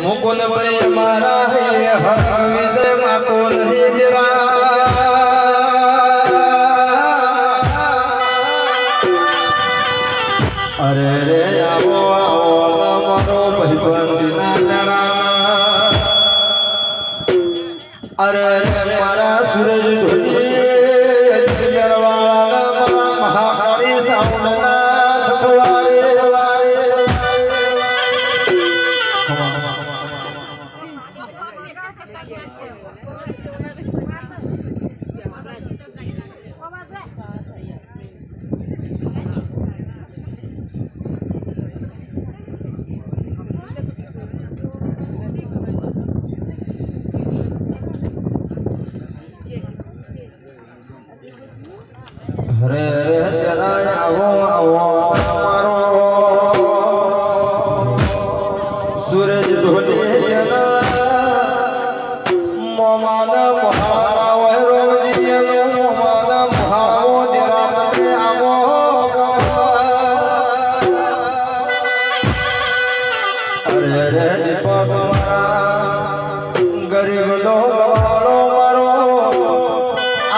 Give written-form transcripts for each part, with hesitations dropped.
मुकुंद भाई हमारा है हर विजय मातो नहीं गिरा अरे रे आओ आओ मारो भाई ना जरा अरे रे मारा सूरज ढोली गरवाला महाकाली साउंडना सतवारे हरे तेरा आओ आओ मारो सूरज ढोले जना मोमान महाना वहरो दिया मोमान महाओ तेरा में आओ अरे रे दीपक गरीब लोग वालो मारो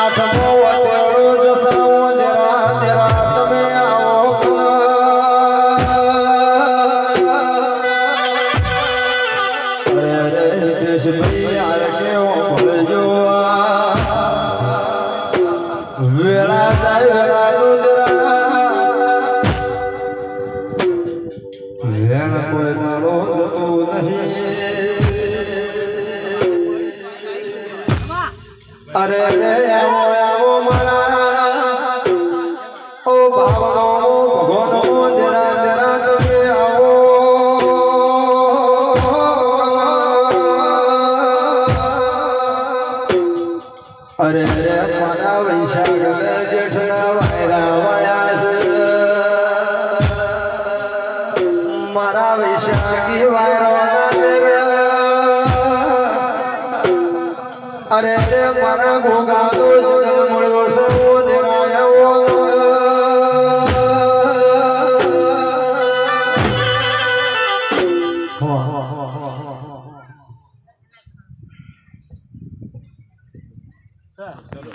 आठमो वेला जाय वेला रुद्रा वेण कोई दाड़ो जतो नहीं अरे रे आओ आओ मारा ओ भावनो भगवानो तेरा तेरा तुमे आओ अरे रे मारा वैशाख जेठना वायरा वायास मारा वैशाखी वायरा अरे रे मारा गोगा दो जन मुड़ो सो देराया वो चलो